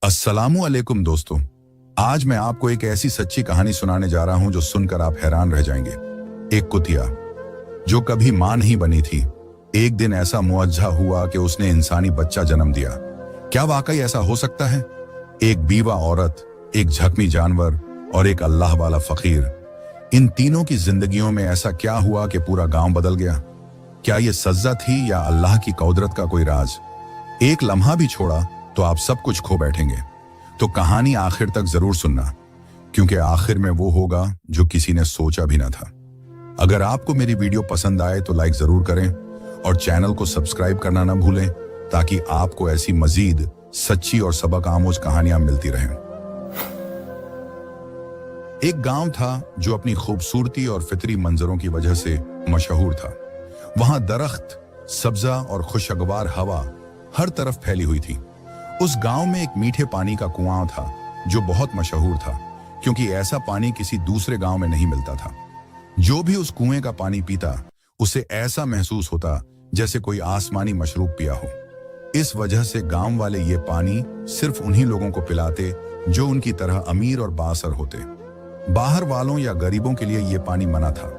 अस्सलामु अलैकुम दोस्तों। आज मैं आपको एक ऐसी सच्ची कहानी सुनाने जा रहा हूं जो सुनकर आप हैरान रह जाएंगे। एक कुतिया जो कभी मां नहीं बनी थी, एक दिन ऐसा मुअज्जा हुआ कि उसने इंसानी बच्चा जन्म दिया। क्या वाकई ऐसा हो सकता है? एक बीवा औरत, एक झकमी जानवर और एक अल्लाह वाला फकीर, इन तीनों की जिंदगियों में ऐसा क्या हुआ कि पूरा गांव बदल गया? क्या यह सज्जा थी या अल्लाह की कुदरत का कोई राज? एक लम्हा भी छोड़ा तो आप सब कुछ खो बैठेंगे। तो कहानी आखिर तक जरूर सुनना, क्योंकि आखिर में वो होगा जो किसी ने सोचा भी ना था। अगर आपको मेरी वीडियो पसंद आए तो लाइक जरूर करें और चैनल को सब्सक्राइब करना ना भूलें, ताकि आपको ऐसी मजीद सच्ची और सबक आमोज कहानियां मिलती रहें। एक गांव था जो अपनी खूबसूरती और फितरी मंजरों की वजह से मशहूर था। वहां दरख्त, सब्जा और खुशगवार हवा हर तरफ फैली हुई थी। उस गांव में एक मीठे पानी का कुआं था जो बहुत मशहूर था, क्योंकि ऐसा पानी किसी दूसरे गांव में नहीं मिलता था। जो भी उस कुएं का पानी पीता, उसे ऐसा महसूस होता जैसे कोई आसमानी मशरूब पिया हो। इस वजह से गांव वाले ये पानी सिर्फ उन्हीं लोगों को पिलाते जो उनकी तरह अमीर और बाअसर होते। बाहर वालों या गरीबों के लिए ये पानी मना था,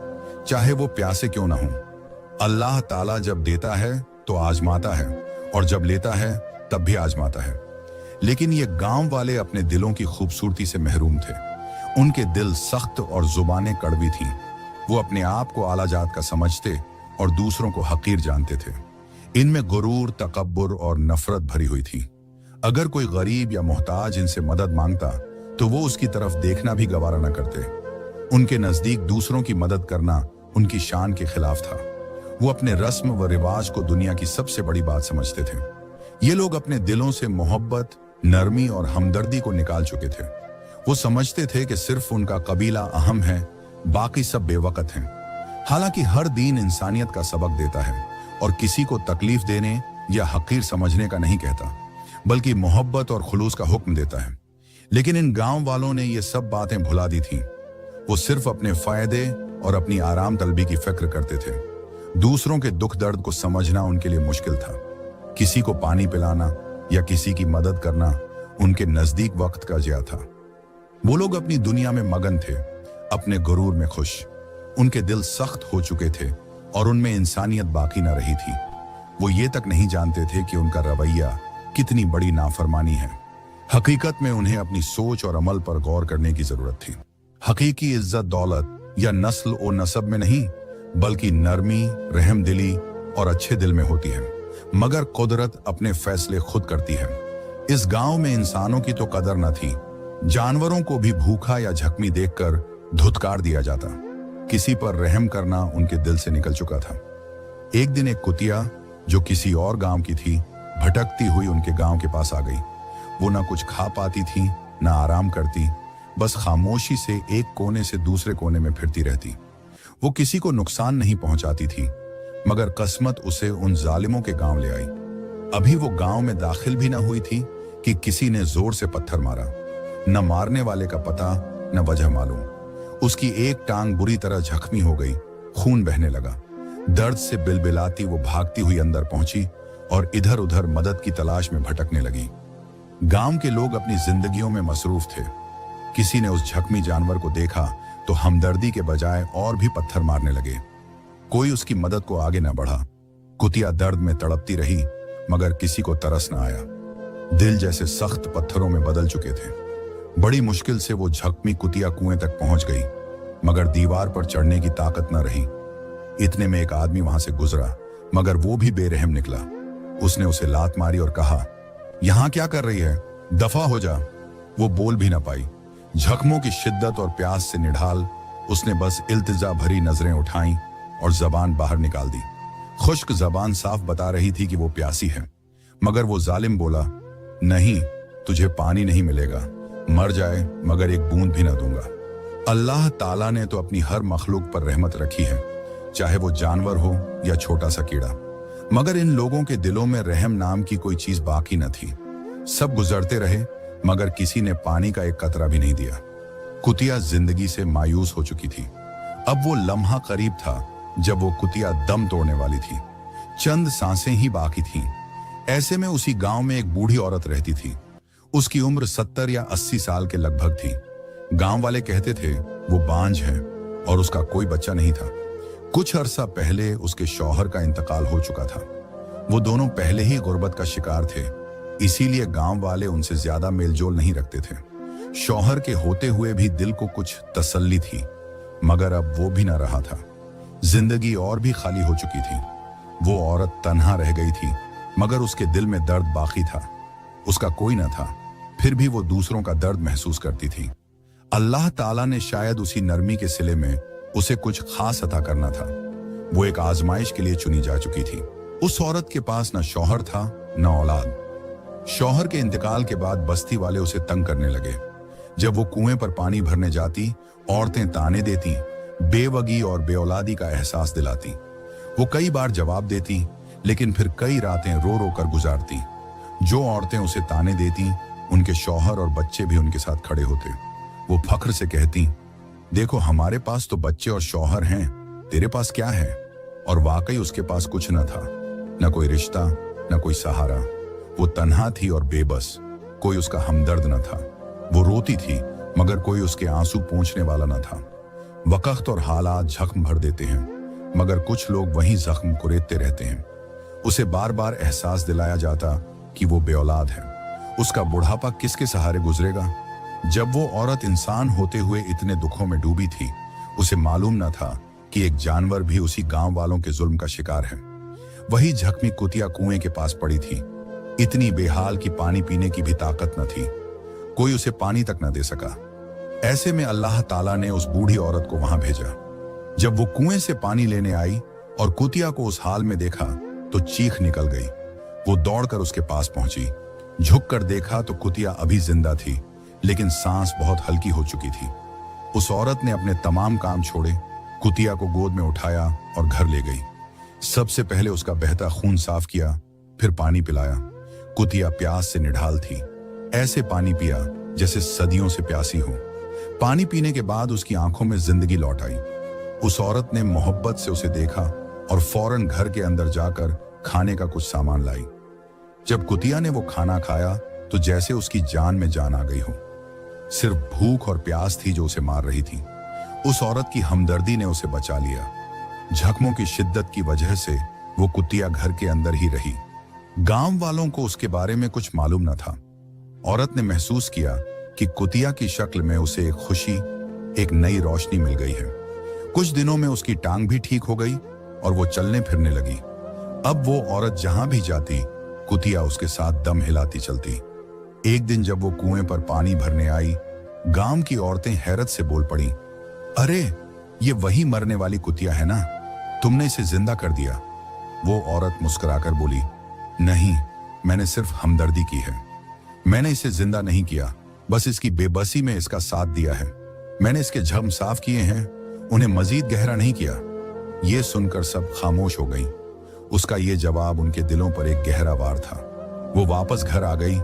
चाहे वो प्यासे क्यों ना हो। अल्लाह ताला जब देता है तो आजमाता है, और जब लेता है तब भी आजमाता है। लेकिन ये गांव वाले अपने दिलों की खूबसूरती से महरूम थे। उनके दिल सख्त और जुबानें कड़वी थीं। वो अपने आप को आला जात का समझते और दूसरों को हकीर जानते थे। इनमें गुरूर, तकब्बुर और नफरत भरी हुई थी। अगर कोई गरीब या मोहताज इनसे मदद मांगता तो वो उसकी तरफ देखना भी गवारा न करते। उनके नजदीक दूसरों की मदद करना उनकी शान के खिलाफ था। वो अपने रस्म व रिवाज को दुनिया की सबसे बड़ी बात समझते थे। ये लोग अपने दिलों से मोहब्बत, नरमी और हमदर्दी को निकाल चुके थे। वो समझते थे कि सिर्फ उनका कबीला अहम है, बाकी सब बेवकत हैं। हालांकि हर दीन इंसानियत का सबक देता है और किसी को तकलीफ देने या हकीर समझने का नहीं कहता, बल्कि मोहब्बत और खुलूस का हुक्म देता है। लेकिन इन गांव वालों ने ये सब बातें भुला दी थीं। वो सिर्फ अपने फायदे और अपनी आराम तलबी की फिक्र करते थे। दूसरों के दुख दर्द को समझना उनके लिए मुश्किल था। किसी को पानी पिलाना या किसी की मदद करना उनके नजदीक वक्त का जिया था। वो लोग अपनी दुनिया में मगन थे, अपने गुरूर में खुश। उनके दिल सख्त हो चुके थे और उनमें इंसानियत बाकी न रही थी। वो ये तक नहीं जानते थे कि उनका रवैया कितनी बड़ी नाफरमानी है। हकीकत में उन्हें अपनी सोच और अमल पर गौर करने की जरूरत थी। हकीकी इज्जत दौलत या नस्ल और नसब में नहीं, बल्कि नरमी, रहम दिली और अच्छे दिल में होती है। मगर कुदरत अपने फैसले खुद करती है। इस गांव में इंसानों की तो कदर न थी। जानवरों को भी भूखा या जख्मी देखकर धुतकार दिया जाता। किसी पर रहम करना उनके दिल से निकल चुका था। एक दिन एक कुतिया जो किसी और गांव की थी, भटकती हुई उनके गांव के पास आ गई। वो ना कुछ खा पाती थी, ना आराम करती, बस खामोशी से एक कोने से दूसरे कोने में फिरती रहती। वो किसी को नुकसान नहीं पहुंचाती थी, मगर किस्मत उसे उन जालिमों के गांव ले आई। अभी वो गांव में दाखिल भी न हुई थी कि किसी ने जोर से पत्थर मारा। न मारने वाले का पता, न वजह मालूम। उसकी एक टांग बुरी तरह जख्मी हो गई, खून बहने लगा। दर्द से बिलबिलाती वो भागती हुई अंदर पहुंची और इधर उधर मदद की तलाश में भटकने लगी। गांव के लोग अपनी जिंदगियों में मसरूफ थे। किसी ने उस जख्मी जानवर को देखा तो हमदर्दी के बजाय और भी पत्थर मारने लगे। कोई उसकी मदद को आगे न बढ़ा। कुतिया दर्द में तड़पती रही, मगर किसी को तरस न आया। दिल जैसे सख्त पत्थरों में बदल चुके थे। बड़ी मुश्किल से वो जख्मी कुतिया कुएं तक पहुंच गई, मगर दीवार पर चढ़ने की ताकत न रही। इतने में एक आदमी वहां से गुजरा, मगर वो भी बेरहम निकला। उसने उसे लात मारी और कहा, यहां क्या कर रही है? दफा हो जा। वो बोल भी न पाई। जख्मों की शिद्दत और प्यास से निढाल उसने बस इल्तिजा भरी नजरें उठाई और जबान बाहर निकाल दी। खुश्क जबान साफ बता रही थी कि वो प्यासी है, मगर वो जालिम बोला, नहीं, तुझे पानी नहीं मिलेगा। मर जाए मगर एक बूंद भी ना दूंगा। अल्लाह ताला ने तो अपनी हर मखलूक पर रहमत रखी है, चाहे वो जानवर हो या छोटा सा कीड़ा। मगर इन लोगों के दिलों में रहम नाम की कोई चीज बाकी न थी। सब गुजरते रहे, मगर किसी ने पानी का एक कतरा भी नहीं दिया। कुतिया जिंदगी से मायूस हो चुकी थी। अब वो लम्हा करीब था जब वो कुतिया दम तोड़ने वाली थी। चंद सांसें ही बाकी थीं। ऐसे में उसी गांव में एक बूढ़ी औरत रहती थी। उसकी उम्र 70 या 80 साल के लगभग थी। गांव वाले कहते थे वो बांझ है और उसका कोई बच्चा नहीं था। कुछ अरसा पहले उसके शौहर का इंतकाल हो चुका था। वो दोनों पहले ही गुर्बत का शिकार थे, इसीलिए गांव वाले उनसे ज्यादा मेलजोल नहीं रखते थे। शौहर के होते हुए भी दिल को कुछ तसल्ली थी, मगर अब वो भी न रहा था। जिंदगी और भी खाली हो चुकी थी। वो औरत तन्हा रह गई थी, मगर उसके दिल में दर्द बाकी था। उसका कोई न था, फिर भी वो दूसरों का दर्द महसूस करती थी। अल्लाह ताला ने शायद उसी नरमी के सिले में उसे कुछ खास अता करना था। वो एक आजमाइश के लिए चुनी जा चुकी थी। उस औरत के पास न शौहर था न औलाद। शौहर के इंतकाल के बाद बस्ती वाले उसे तंग करने लगे। जब वो कुएं पर पानी भरने जाती, औरतें ताने देती, बेवगी और बेऔलादी का एहसास दिलाती। वो कई बार जवाब देती, लेकिन फिर कई रातें रो रो कर गुजारती। जो औरतें उसे ताने देती, उनके शौहर और बच्चे भी उनके साथ खड़े होते। वो फख्र से कहती, देखो हमारे पास तो बच्चे और शौहर हैं, तेरे पास क्या है? और वाकई उसके पास कुछ न था, न कोई रिश्ता, न कोई सहारा। वो तन्हा थी और बेबस, कोई उसका हमदर्द न था। वो रोती थी, मगर कोई उसके आंसू पोंछने वाला न था। वक्त और हालात जख्म भर देते हैं, मगर कुछ लोग वहीं जख्म कुरेदते रहते हैं। उसे बार बार एहसास दिलाया जाता कि वो बेऔलाद है। उसका बुढ़ापा किसके सहारे गुजरेगा? जब वो औरत इंसान होते हुए इतने दुखों में डूबी थी, उसे मालूम न था कि एक जानवर भी उसी गांव वालों के जुल्म का शिकार है। वही जख्मी कुतिया कुएं के पास पड़ी थी, इतनी बेहाल कि पानी पीने की भी ताकत न थी। कोई उसे पानी तक न दे सका। ऐसे में अल्लाह ताला ने उस बूढ़ी औरत को वहां भेजा। जब वो कुएं से पानी लेने आई और कुतिया को उस हाल में देखा तो चीख निकल गई। वो दौड़कर उसके पास पहुंची। झुककर देखा तो कुतिया अभी जिंदा थी, लेकिन सांस बहुत हल्की हो चुकी थी। उस औरत ने अपने तमाम काम छोड़े, कुतिया को गोद में उठाया और घर ले गई। सबसे पहले उसका बहता खून साफ किया, फिर पानी पिलाया। कुतिया प्यास से निढाल थी। ऐसे पानी पिया जैसे सदियों से प्यासी हो। पानी पीने के बाद उसकी आंखों में जिंदगी लौट आई। उस औरत ने मोहब्बत से उसे देखा और फौरन घर के अंदर जाकर खाने का कुछ सामान लाई। जब कुतिया ने वो खाना खाया तो जैसे उसकी जान में जान आ गई हो। सिर्फ भूख और प्यास थी जो उसे मार रही थी। उस औरत की हमदर्दी ने उसे बचा लिया। जख्मों की शिद्दत की वजह से वो कुतिया घर के अंदर ही रही। गांव वालों को उसके बारे में कुछ मालूम न था। औरत ने महसूस किया कि कुतिया की शक्ल में उसे एक खुशी, एक नई रोशनी मिल गई है। कुछ दिनों में उसकी टांग भी ठीक हो गई और वो चलने फिरने लगी। अब वो औरत जहां भी जाती, कुतिया उसके साथ दम हिलाती चलती। एक दिन जब वो कुएं पर पानी भरने आई, गांव की औरतें हैरत से बोल पड़ी, अरे ये वही मरने वाली कुतिया है ना, तुमने इसे जिंदा कर दिया। वो औरत मुस्कुराकर बोली, नहीं, मैंने सिर्फ हमदर्दी की है। मैंने इसे जिंदा नहीं किया, बस इसकी बेबसी में इसका साथ दिया है। मैंने इसके जख्म साफ किए हैं, उन्हें मजीद गहरा नहीं किया। ये सुनकर सब खामोश हो गईं। उसका ये जवाब उनके दिलों पर एक गहरा वार था। वो वापस घर आ गई,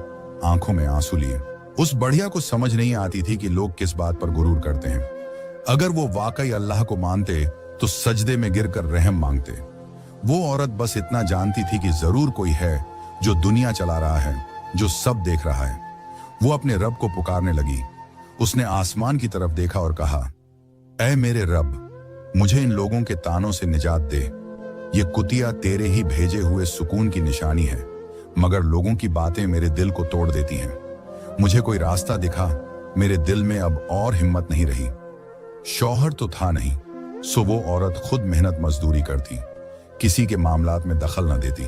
आंखों में आंसू लिए। उस बढ़िया को समझ नहीं आती थी कि लोग किस बात पर गुरूर करते हैं। अगर वो वाकई अल्लाह को मानते तो सजदे में गिरकर रहम मांगते। वो औरत बस इतना जानती थी कि जरूर कोई है जो दुनिया चला रहा है, जो सब देख रहा है। वो अपने रब को पुकारने लगी। उसने आसमान की तरफ देखा और कहा, ऐ मेरे रब, मुझे इन लोगों के तानों से निजात दे। ये कुतिया तेरे ही भेजे हुए सुकून की निशानी है, मगर लोगों की बातें मेरे दिल को तोड़ देती हैं। मुझे कोई रास्ता दिखा, मेरे दिल में अब और हिम्मत नहीं रही। शौहर तो था नहीं, सो वो औरत खुद मेहनत मजदूरी करती, किसी के मामलात में दखल न देती।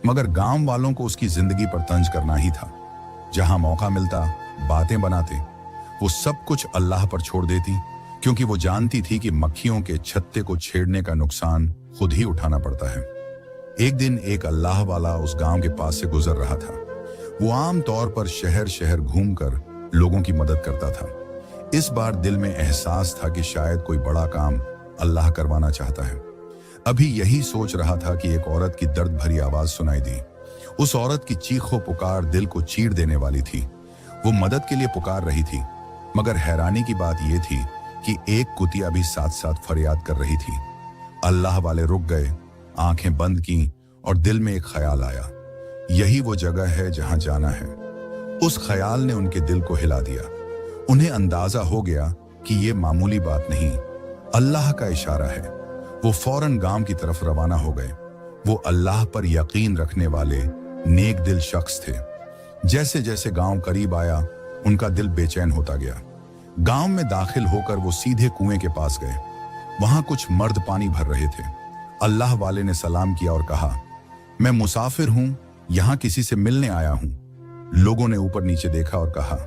मगर गांव वालों को उसकी जिंदगी पर तंज करना ही था। जहां मौका मिलता बातें बनाते। वो सब कुछ अल्लाह पर छोड़ देती, क्योंकि वो जानती थी कि मक्खियों के छत्ते को छेड़ने का नुकसान खुद ही उठाना पड़ता है। एक दिन एक अल्लाह वाला उस गांव के पास से गुजर रहा था। वो आम तौर पर शहर शहर घूमकर लोगों की मदद करता था। इस बार दिल में एहसास था कि शायद कोई बड़ा काम अल्लाह करवाना चाहता है। अभी यही सोच रहा था कि एक औरत की दर्द भरी आवाज सुनाई दी। उस औरत की चीखों पुकार दिल को चीर देने वाली थी। वो मदद के लिए पुकार रही थी, मगर हैरानी की बात यह थी कि एक कुतिया भी साथ साथ फरियाद कर रही थी। अल्लाह वाले रुक गए, आंखें बंद की और दिल में एक ख्याल आया, यही वो जगह है जहां जाना है। उस ख्याल ने उनके दिल को हिला दिया। उन्हें अंदाजा हो गया कि ये मामूली बात नहीं, अल्लाह का इशारा है। वो फौरन गांव की तरफ रवाना हो गए। वो अल्लाह पर यकीन रखने वाले नेक दिल शख्स थे। जैसे जैसे गांव करीब आया, उनका दिल बेचैन होता गया। गांव में दाखिल होकर वो सीधे कुएं के पास गए। वहां कुछ मर्द पानी भर रहे थे। अल्लाह वाले ने सलाम किया और कहा, मैं मुसाफिर हूं, यहां किसी से मिलने आया हूं। लोगों ने ऊपर नीचे देखा और कहा,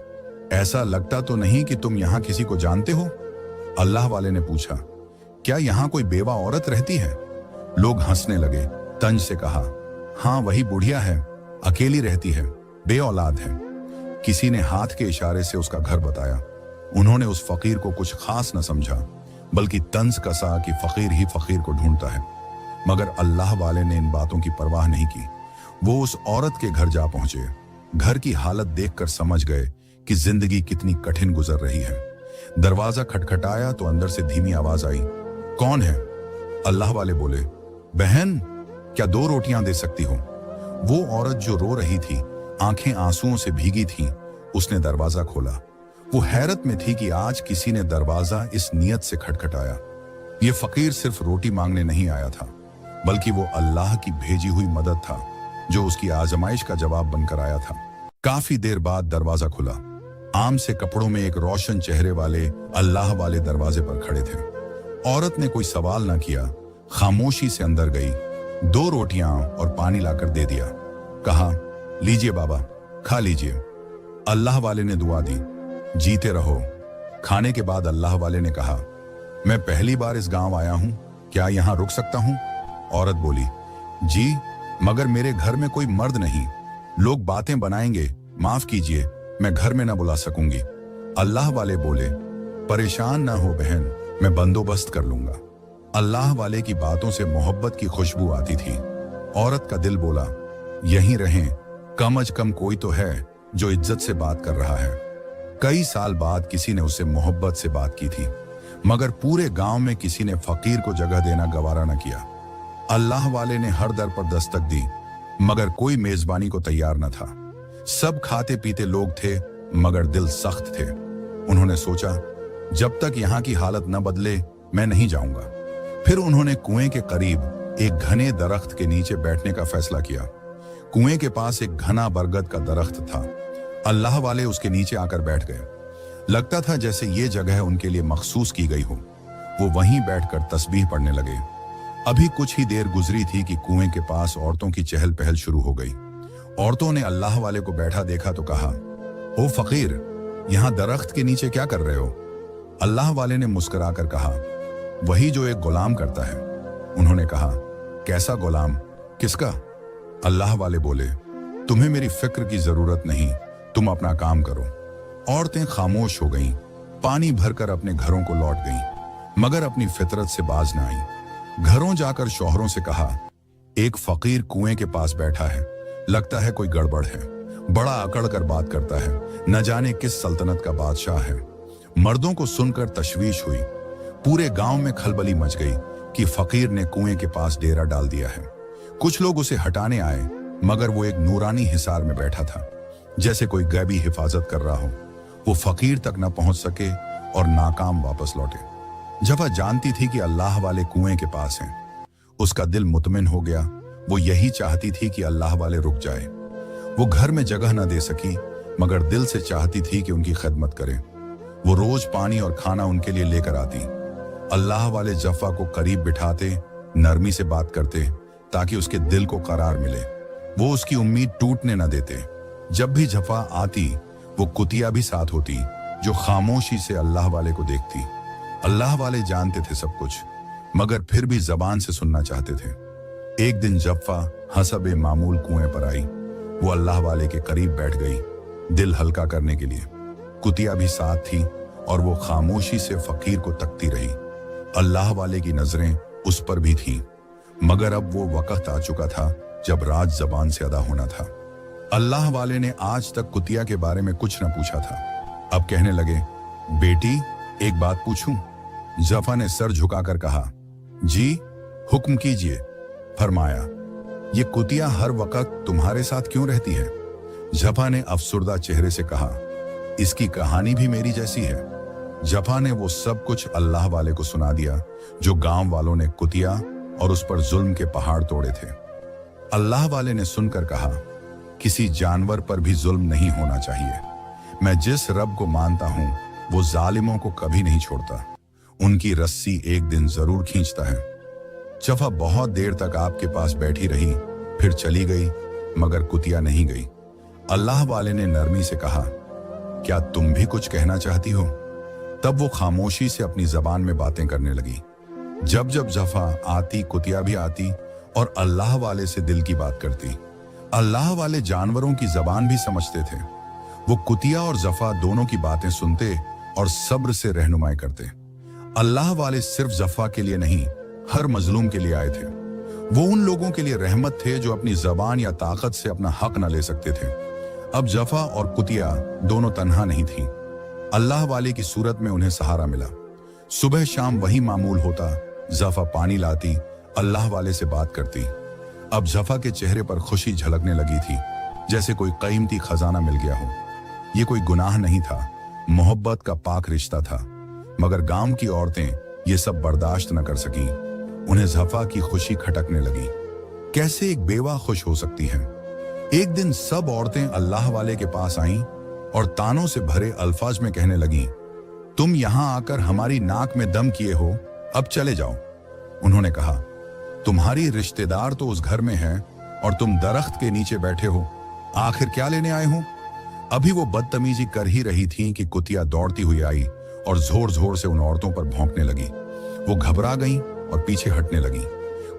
ऐसा लगता तो नहीं कि तुम यहां किसी को जानते हो? अल्लाह वाले ने पूछा, क्या यहां कोई बेवा औरत रहती है? लोग हंसने लगे। तंज से कहा, हाँ वही बुढ़िया है, अकेली रहती है, बे औलाद है। किसी ने हाथ के इशारे से उसका घर बताया। उन्होंने उस फकीर को कुछ खास न समझा, बल्कि तंज कसा कि फकीर ही फकीर को ढूंढता है। मगर अल्लाह वाले ने इन बातों की परवाह नहीं की। वो उस औरत के घर जा पहुंचे। घर की हालत देखकर समझ गए कि जिंदगी कितनी कठिन गुजर रही है। दरवाजा खटखटाया तो अंदर से धीमी आवाज आई, कौन है? अल्लाह वाले बोले, बहन, क्या 2 रोटियां दे सकती हो? वो औरत जो रो रही थी, आंखें आंसुओं से भीगी थीं, उसने दरवाजा खोला। वो हैरत में थी कि आज किसी ने दरवाजा इस नियत से खटखटाया। ये फकीर सिर्फ रोटी मांगने नहीं आया था, बल्कि वो अल्लाह की भेजी हुई मदद था, जो उसकी आजमाइश का जवाब बनकर आया था। काफी देर बाद दरवाजा खुला। आम से कपड़ों में एक रोशन चेहरे वाले अल्लाह वाले दरवाजे पर खड़े थे। औरत ने कोई सवाल न किया, खामोशी से अंदर गई, 2 रोटियां और पानी लाकर दे दिया। कहा, लीजिए बाबा, खा लीजिए। अल्लाह वाले ने दुआ दी, जीते रहो। खाने के बाद अल्लाह वाले ने कहा, मैं पहली बार इस गांव आया हूं, क्या यहां रुक सकता हूं? औरत बोली, जी, मगर मेरे घर में कोई मर्द नहीं, लोग बातें बनाएंगे, माफ कीजिए, मैं घर में न बुला सकूंगी। अल्लाह वाले बोले, परेशान ना हो बहन, मैं बंदोबस्त कर लूंगा। अल्लाह वाले की बातों से मोहब्बत की खुशबू आती थी। औरत का दिल बोला, यहीं रहें, कम अज कम कोई तो है जो इज्जत से बात कर रहा है। कई साल बाद किसी ने उससे मोहब्बत से बात की थी, मगर पूरे गांव में किसी ने फकीर को जगह देना गवारा न किया। अल्लाह वाले ने हर दर पर दस्तक दी, मगर कोई मेजबानी को तैयार न था। सब खाते पीते लोग थे, मगर दिल सख्त थे। उन्होंने सोचा, जब तक यहाँ की हालत न बदले, मैं नहीं जाऊंगा। फिर उन्होंने कुएं के करीब एक घने दरख्त के नीचे बैठने का फैसला किया। कुएं के पास एक घना बरगद का दरख्त था। अल्लाह वाले उसके नीचे आकर बैठ गए। लगता था जैसे ये जगह उनके लिए मखसूस की गई हो। वो वहीं बैठकर तस्बीह पढ़ने लगे। अभी कुछ ही देर गुजरी थी कि कुएं के पास औरतों की चहल पहल शुरू हो गई। औरतों ने अल्लाह वाले को बैठा देखा तो कहा, ओ फकीर, यहां दरख्त के नीचे क्या कर रहे हो? अल्लाह वाले ने मुस्कुराकर कहा, वही जो एक गुलाम करता है। उन्होंने कहा, कैसा गुलाम, किसका? अल्लाह वाले बोले, तुम्हें मेरी फिक्र की जरूरत नहीं, तुम अपना काम करो। औरतें खामोश हो गईं, पानी भरकर अपने घरों को लौट गईं, मगर अपनी फितरत से बाज न आईं। घरों जाकर शौहरों से कहा, एक फकीर कुएं के पास बैठा है, लगता है कोई गड़बड़ है, बड़ा अकड़ कर बात करता है, न जाने किस सल्तनत का बादशाह है। मर्दों को सुनकर तशवीश हुई। पूरे गांव में खलबली मच गई कि फकीर ने कुएं के पास डेरा डाल दिया है। कुछ लोग उसे हटाने आए, मगर वो एक नूरानी हिसार में बैठा था, जैसे कोई गैबी हिफाजत कर रहा हो। वो फकीर तक न पहुंच सके और नाकाम वापस लौटे। जफा जानती थी कि अल्लाह वाले कुएं के पास हैं। उसका दिल मुतमिन हो गया। वो यही चाहती थी कि अल्लाह वाले रुक जाए। वो घर में जगह न दे सकी, मगर दिल से चाहती थी कि उनकी खिदमत करे। वो रोज पानी और खाना उनके लिए लेकर आती। अल्लाह वाले जफा को करीब बिठाते, नरमी से बात करते, ताकि उसके दिल को करार मिले। वो उसकी उम्मीद टूटने न देते। जब भी जफा आती, वो कुतिया भी साथ होती, जो खामोशी से अल्लाह वाले को देखती। अल्लाह वाले जानते थे सब कुछ, मगर फिर भी जबान से सुनना चाहते थे। एक दिन जफ्फा हसबे मामूल कुएं पर आई। वो अल्लाह वाले के करीब बैठ गई, दिल हल्का करने के लिए। कुतिया भी साथ थी और वो खामोशी से फकीर को तकती रही। अल्लाह वाले की नजरें उस पर भी थीं, मगर अब वो वक्त आ चुका था जब राज जबान से अदा होना था। अल्लाह वाले ने आज तक कुतिया के बारे में कुछ न पूछा था। अब कहने लगे, बेटी, एक बात पूछूं? जफा ने सर झुकाकर कहा, जी, हुक्म कीजिए। फरमाया, ये कुतिया हर वक्त तुम्हारे साथ क्यों रहती है? जफा ने अफसुर्दा चेहरे से कहा, इसकी कहानी भी मेरी जैसी है। जफा ने वो सब कुछ अल्लाह वाले को सुना दिया जो गांव वालों ने कुतिया और उस पर जुल्म के पहाड़ तोड़े थे। अल्लाह वाले ने सुनकर कहा, किसी जानवर पर भी जुल्म नहीं होना चाहिए। मैं जिस रब को मानता हूं वो जालिमों को कभी नहीं छोड़ता, उनकी रस्सी एक दिन जरूर खींचता है। जफा बहुत देर तक आपके पास बैठी रही, फिर चली गई, मगर कुतिया नहीं गई। अल्लाह वाले ने नरमी से कहा, क्या तुम भी कुछ कहना चाहती हो? तब वो खामोशी से अपनी जबान में बातें करने लगी। जब जब जफा आती, कुतिया भी आती और अल्लाह वाले से दिल की बात करती। अल्लाह वाले जानवरों की जबान भी समझते थे। वो कुतिया और जफा दोनों की बातें सुनते और सब्र से रहनुमाई करते। अल्लाह वाले सिर्फ जफा के लिए नहीं, हर मजलूम के लिए आए थे। वो उन लोगों के लिए रहमत थे जो अपनी जबान या ताकत से अपना हक न ले सकते थे। अब जफा और कुतिया दोनों तन्हा नहीं थी। अल्लाह वाले की सूरत में उन्हें सहारा मिला। सुबह शाम वही मामूल होता। जफा पानी लाती, अल्लाह वाले से बात करती। अब जफा के चेहरे पर खुशी झलकने लगी थी, जैसे कोई कीमती खजाना मिल गया हो। ये कोई गुनाह नहीं था, मोहब्बत का पाक रिश्ता था। मगर गांव की औरतें ये सब बर्दाश्त न कर सकी। उन्हें जफा की खुशी खटकने लगी। कैसे एक बेवा खुश हो सकती है? एक दिन सब औरतें अल्लाह वाले के पास आईं और तानों से भरे अल्फाज में कहने लगीं, तुम यहां आकर हमारी नाक में दम किए हो, अब चले जाओ। उन्होंने कहा, तुम्हारी रिश्तेदार तो उस घर में है और तुम दरख्त के नीचे बैठे हो, आखिर क्या लेने आए हो? अभी वो बदतमीजी कर ही रही थी कि कुतिया दौड़ती हुई आई और जोर जोर से उन औरतों पर भौंकने लगी। वो घबरा गईं और पीछे हटने लगी।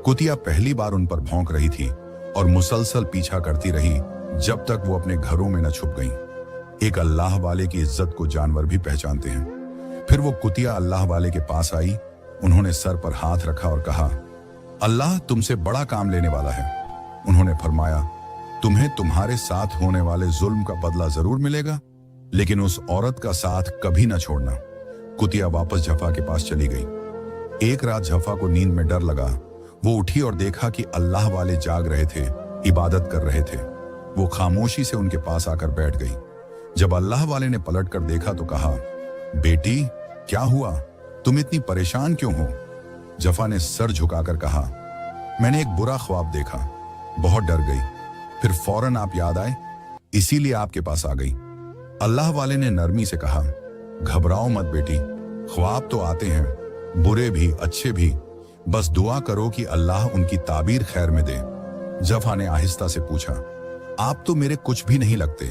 कुतिया पहली बार उन पर भौंक रही थी और मुसलसल पीछा करती रही जब तक वो अपने घरों में न छुप गईं। एक अल्लाह वाले की इज्जत को जानवर भी पहचानते हैं। फिर वो कुतिया अल्लाह वाले के पास आई। उन्होंने सर पर हाथ रखा और कहा, अल्लाह तुमसे बड़ा काम लेने वाला है। उन्होंने फरमाया, तुम्हें तुम्हारे साथ होने वाले जुल्म का बदला जरूर मिलेगा, लेकिन उस औरत का साथ कभी न छोड़ना। कुतिया वापस जफा के पास चली गई। एक रात जफा को नींद में डर लगा। वो उठी और देखा कि अल्लाह वाले जाग रहे थे, इबादत कर रहे थे। वो खामोशी से उनके पास आकर बैठ गई। जब अल्लाह वाले ने पलट कर देखा तो कहा, बेटी क्या हुआ, तुम इतनी परेशान क्यों हो? जफा ने सर झुकाकर कहा, मैंने एक बुरा ख्वाब देखा, बहुत डर गई, फिर फौरन आप याद आए, इसीलिए आपके पास आ गई। अल्लाह वाले ने नरमी से कहा, घबराओ मत बेटी, ख्वाब तो आते हैं, बुरे भी अच्छे भी, बस दुआ करो कि अल्लाह उनकी ताबीर खैर में दे। जफा ने आहिस्ता से पूछा, आप तो मेरे कुछ भी नहीं लगते,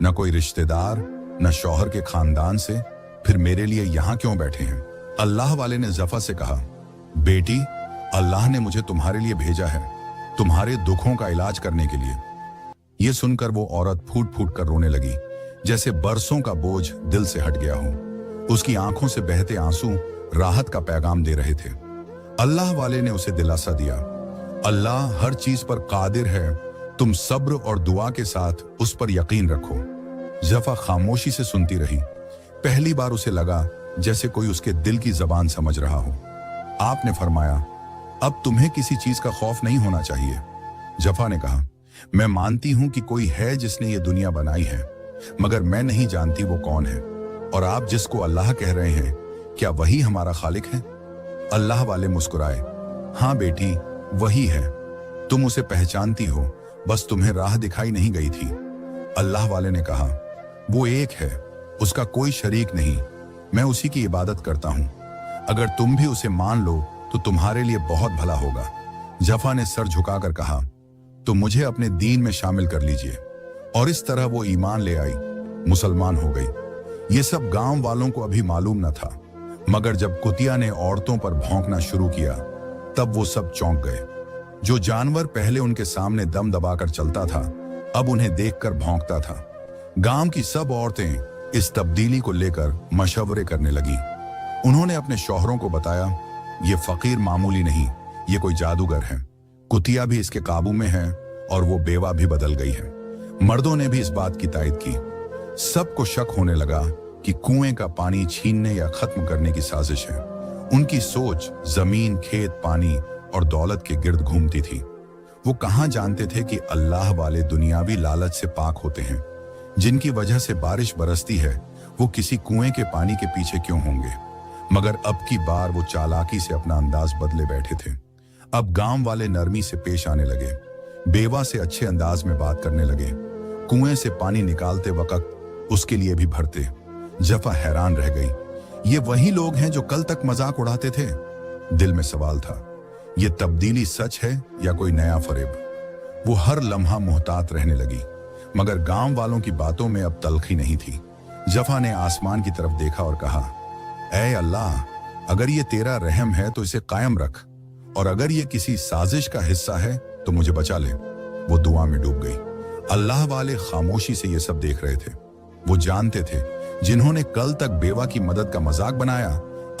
न कोई रिश्तेदार, न शौहर के खानदान से, फिर मेरे लिए यहां क्यों बैठे हैं? अल्लाह वाले ने जफा से कहा, बेटी अल्लाह ने मुझे तुम्हारे लिए भेजा है, तुम्हारे दुखों का इलाज करने के लिए। यह सुनकर वो औरत फूट फूट कर रोने लगी, जैसे बरसों का बोझ दिल से हट गया हो। उसकी आंखों से बहते आंसू राहत का पैगाम दे रहे थे। अल्लाह वाले ने उसे दिलासा दिया, अल्लाह हर चीज पर कादिर है, तुम सब्र और दुआ के साथ उस पर यकीन रखो। जफा खामोशी से सुनती रही। पहली बार उसे लगा जैसे कोई उसके दिल की जबान समझ रहा हो। आपने फरमाया, अब तुम्हें किसी चीज का खौफ नहीं होना चाहिए। जफा ने कहा, मैं मानती हूं कि कोई है जिसने ये दुनिया बनाई है, मगर मैं नहीं जानती वो कौन है। और आप जिसको अल्लाह कह रहे हैं, क्या वही हमारा खालिक है? अल्लाह वाले मुस्कुराए, हाँ बेटी वही है, तुम उसे पहचानती हो, बस तुम्हें राह दिखाई नहीं गई थी। अल्लाह वाले ने कहा, वो एक है, उसका कोई शरीक नहीं, मैं उसी की इबादत करता हूं। अगर तुम भी उसे मान लो तो तुम्हारे लिए बहुत भला होगा। जफा ने सर झुकाकर कहा, तो मुझे अपने दीन में शामिल कर लीजिए। और इस तरह वो ईमान ले आई, मुसलमान हो गई। ये सब गांव वालों को अभी मालूम न था, मगर जब कुतिया ने औरतों पर भौंकना शुरू किया तब वो सब चौंक गए। जो जानवर पहले उनके सामने दम दबाकर चलता था, अब उन्हें देखकर भौंकता था। गांव की सब औरतें इस तब्दीली को लेकर मशवरे करने लगी। उन्होंने अपने शौहरों को बताया, ये फकीर मामूली नहीं, ये कोई जादूगर है। कुतिया भी इसके काबू में है और वो बेवा भी बदल गई है। मर्दों ने भी इस बात की तायद की। सबको शक होने लगा कि कुएं का पानी छीनने या खत्म करने की साजिश है। उनकी सोच जमीन, खेत, पानी और दौलत के गिर्द घूमती थी। वो कहां जानते थे कि अल्लाह वाले दुनियावी लालच से पाक होते हैं। जिनकी वजह से बारिश बरसती है वो किसी कुएं के पानी के पीछे क्यों होंगे। मगर अब की बार वो चालाकी से अपना अंदाज बदले बैठे थे। अब गांव वाले नरमी से पेश आने लगे, बेवा से अच्छे अंदाज में बात करने लगे, कुएं से पानी निकालते वक्त उसके लिए भी भरते। जफा हैरान रह गई, ये वही लोग हैं जो कल तक मजाक उड़ाते थे। दिल में सवाल था, ये तब्दीली सच है या कोई नया फरेब। वो हर लम्हा मुहतात रहने लगी, मगर गांव वालों की बातों में अब तलखी नहीं थी। जफा ने आसमान की तरफ देखा और कहा, ऐ अल्लाह, अगर ये तेरा रहम है तो इसे कायम रख, और अगर ये किसी साजिश का हिस्सा है तो मुझे बचा ले। वो दुआ में डूब गई। अल्लाह वाले खामोशी से ये सब देख रहे थे। वो जानते थे जिन्होंने कल तक बेवा की मदद का मजाक बनाया,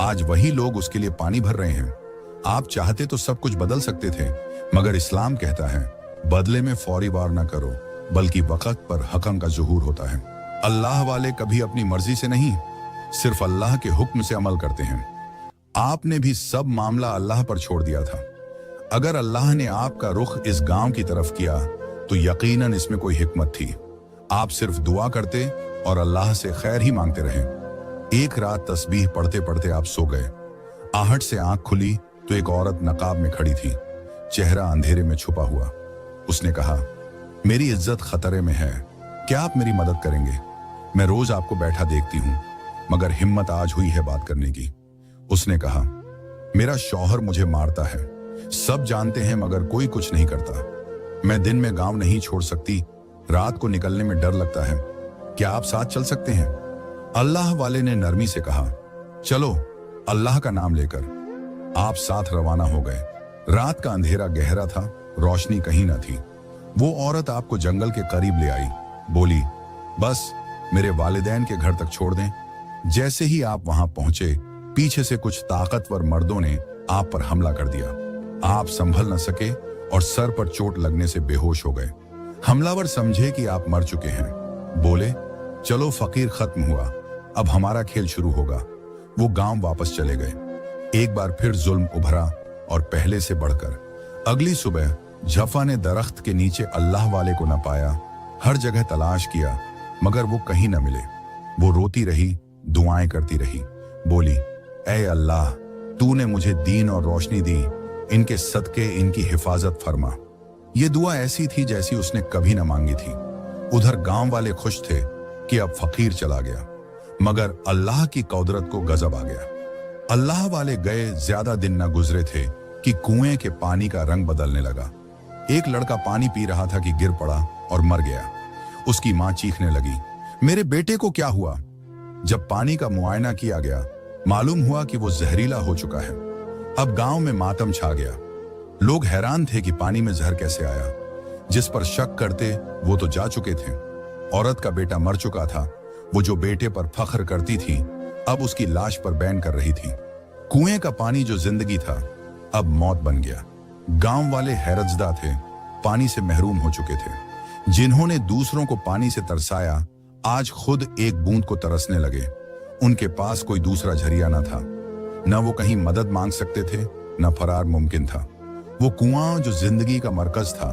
आज वही लोग उसके लिए पानी भर रहे हैं। आप चाहते तो सब कुछ बदल सकते थे, मगर इस्लाम कहता है बदले में फौरी वार ना करो, बल्कि वक्त पर हकम का ज़ुहूर होता है। अल्लाह वाले कभी अपनी मर्जी से नहीं, सिर्फ अल्लाह के हुक्म से अमल करते हैं। आपने भी सब मामला अल्लाह पर छोड़ दिया था। अगर अल्लाह ने आपका रुख इस गांव की तरफ किया तो यकीनन इसमें कोई हिकमत थी। आप सिर्फ दुआ करते और अल्लाह से खैर ही मांगते रहे। एक रात तस्बीह पढ़ते पढ़ते आप सो गए। आहट से आंख खुली तो एक औरत नकाब में खड़ी थी, चेहरा अंधेरे में छुपा हुआ। उसने कहा, मेरी इज्जत खतरे में है, क्या आप मेरी मदद करेंगे? मैं रोज आपको बैठा देखती हूँ, मगर हिम्मत आज हुई है बात करने की। उसने कहा, मेरा शौहर मुझे मारता है, सब जानते हैं मगर कोई कुछ नहीं करता। मैं दिन में गांव नहीं छोड़ सकती, रात को निकलने में डर लगता है। क्या आप साथ चल सकते हैं? अल्लाह वाले ने नरमी से कहा, चलो, अल्लाह का नाम लेकर। आप साथ रवाना हो गए। रात का अंधेरा गहरा था, रोशनी कहीं न थी। वो औरत आपको जंगल के करीब ले आई, बोली, बस मेरे वालिदैन के घर तक छोड़ दें। जैसे ही आप वहां पहुंचे, पीछे से कुछ ताकतवर मर्दों ने आप पर हमला कर दिया। आप संभल न सके और सर पर चोट लगने से बेहोश हो गए। हमलावर समझे कि आप मर चुके हैं, बोले, चलो फकीर खत्म हुआ, अब हमारा खेल शुरू होगा। वो गांव वापस चले गए। एक बार फिर जुल्म उभरा और पहले से बढ़कर। अगली सुबह जफा ने दरख्त के नीचे अल्लाह वाले को न पाया। हर जगह तलाश किया, मगर वो कहीं न मिले। वो रोती रही, दुआएं करती रही, बोली, ऐ अल्लाह, तूने मुझे दीन और रोशनी दी, इनके सदके इनकी हिफाजत फरमा। ये दुआ ऐसी थी जैसी उसने कभी न मांगी थी। उधर गांव वाले खुश थे कि अब फकीर चला गया, मगर अल्लाह की कुदरत को गजब आ गया। अल्लाह वाले गए ज्यादा दिन न गुजरे थे कि कुएं के पानी का रंग बदलने लगा। एक लड़का पानी पी रहा था कि गिर पड़ा और मर गया। उसकी मां चीखने लगी, मेरे बेटे को क्या हुआ? जब पानी का मुआयना किया गया, मालूम हुआ कि वो जहरीला हो चुका है। अब गांव में मातम छा गया। लोग हैरान थे कि पानी में जहर कैसे आया। जिस पर शक करते वो तो जा चुके थे। औरत का बेटा मर चुका था। वो जो बेटे पर फख्र करती थी, अब उसकी लाश पर बैन कर रही थी। कुएं का पानी जो जिंदगी था, अब मौत बन गया। गांव वाले हैरतजदा थे, पानी से महरूम हो चुके थे। जिन्होंने दूसरों को पानी से तरसाया, आज खुद एक बूंद को तरसने लगे। उनके पास कोई दूसरा झरिया न था। न वो कहीं मदद मांग सकते थे, न फरार मुमकिन था। वो कुआं जो जिंदगी का मरकज था,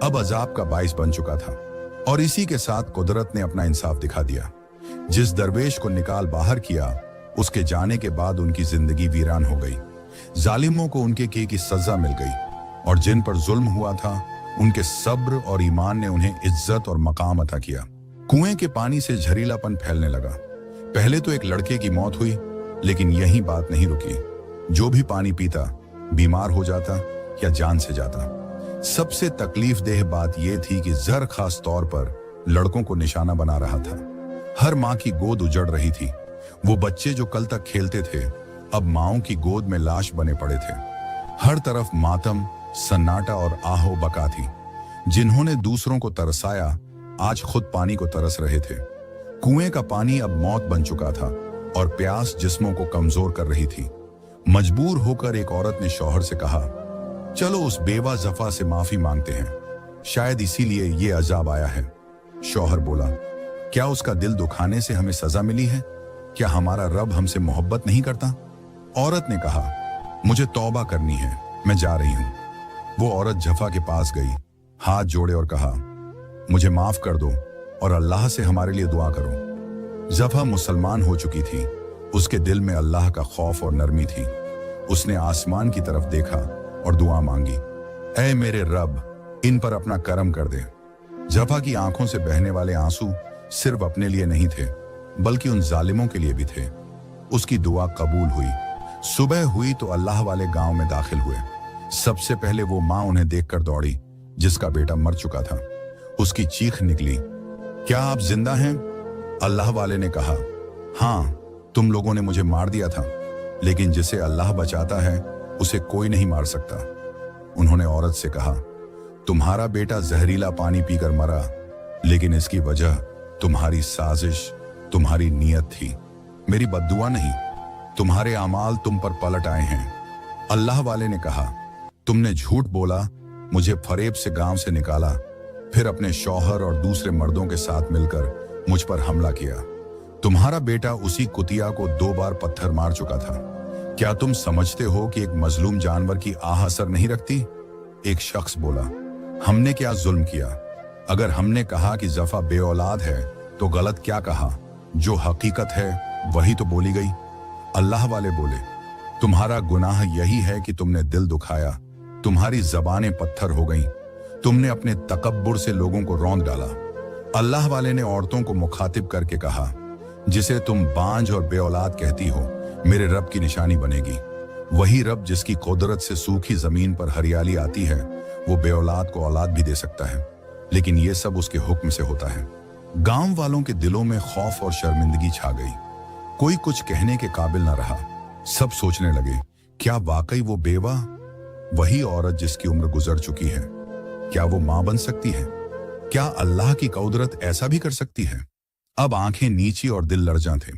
अब अजाब का बाइस बन चुका था। और इसी के साथ कुदरत ने अपना इंसाफ दिखा दिया। जिस दरवेश को निकाल बाहर किया, उसके जाने के बाद उनकी जिंदगी वीरान हो गई। जालिमों को उनके किए की सजा मिल गई, और जिन पर जुल्म हुआ था, उनके सब्र और ईमान ने उन्हें इज्जत और मकाम अता किया। कुएं के पानी से झरीलापन फैलने लगा। पहले तो एक लड़के की मौत हुई, लेकिन यही बात नहीं रुकी। जो भी पानी पीता बीमार हो जाता या जान से जाता। सबसे तकलीफ देह बात यह थी कि जहर खास तौर पर लड़कों को निशाना बना रहा था। हर माँ की गोद उजड़ रही थी। वो बच्चे जो कल तक खेलते थे, अब माओं की गोद में लाश बने पड़े थे। हर तरफ मातम, सन्नाटा और आहो बका थी। जिन्होंने दूसरों को तरसाया, आज खुद पानी को तरस रहे थे। कुएं का पानी अब मौत बन चुका था और प्यास जिस्मों को कमजोर कर रही थी। मजबूर होकर एक औरत ने शौहर से कहा, चलो उस बेवा जफा से माफी मांगते हैं, शायद इसीलिए ये अजाब आया है। शौहर बोला, क्या उसका दिल दुखाने से हमें सजा मिली है? क्या हमारा रब हमसे मोहब्बत नहीं करता? औरत ने कहा, मुझे तौबा करनी है, मैं जा रही हूं। वो औरत जफा के पास गई, हाथ जोड़े और कहा, मुझे माफ कर दो, और अल्लाह से हमारे लिए दुआ करो। जफा मुसलमान हो चुकी थी। उसके दिल में अल्लाह का खौफ और नरमी थी। उसने आसमान की तरफ देखा और दुआ मांगी, ऐ मेरे रब, इन पर अपना करम कर दे। जफा की आंखों से बहने वाले आंसू सिर्फ अपने लिए नहीं थे, बल्कि उन जालिमों के लिए भी थे। उसकी दुआ कबूल हुई। सुबह हुई तो अल्लाह वाले गांव में दाखिल हुए। सबसे पहले वो माँ उन्हें देखकर दौड़ी जिसका बेटा मर चुका था। उसकी चीख निकली, क्या आप जिंदा हैं? अल्लाह वाले ने कहा, हाँ, तुम लोगों ने मुझे मार दिया था, लेकिन जिसे अल्लाह बचाता है उसे कोई नहीं मार सकता। उन्होंने औरत से कहा, तुम्हारा बेटा जहरीला पानी पीकर मरा, लेकिन इसकी वजह तुम्हारी साजिश, तुम्हारी नियत थी, मेरी बद्दुआ नहीं। तुम्हारे अमाल तुम पर पलट आए हैं। अल्लाह वाले ने कहा, तुमने झूठ बोला, मुझे फरेब से गांव से निकाला, फिर अपने शौहर और दूसरे मर्दों के साथ मिलकर मुझ पर हमला किया। तुम्हारा बेटा उसी कुतिया को 2 बार पत्थर मार चुका था। क्या तुम समझते हो कि एक मजलूम जानवर की आह असर नहीं रखती? एक शख्स बोला, हमने क्या जुल्म किया? अगर हमने कहा कि जफा बे औलाद है तो गलत क्या कहा? जो हकीकत है वही तो बोली गई। अल्लाह वाले बोले, तुम्हारा गुनाह यही है कि तुमने दिल दुखाया, तुम्हारी जबानें पत्थर हो गईं, तुमने अपने तकब्बुर से लोगों को रौंद डाला। अल्लाह वाले ने औरतों को मुखातिब करके कहा, जिसे तुम बांझ और बेऔलाद कहती हो, मेरे रब की निशानी बनेगी। वही रब जिसकी कुदरत से सूखी जमीन पर हरियाली आती है, वो बेऔलाद को औलाद भी दे सकता है, लेकिन ये सब उसके हुक्म से होता है। गांव वालों के दिलों में खौफ और शर्मिंदगी छा गई। कोई कुछ कहने के काबिल न रहा। सब सोचने लगे, क्या वाकई वो बेवा, वही औरत जिसकी उम्र गुजर चुकी है, क्या वो मां बन सकती है? क्या अल्लाह की कुदरत ऐसा भी कर सकती है? अब आंखें नीची और दिल लरजा थे।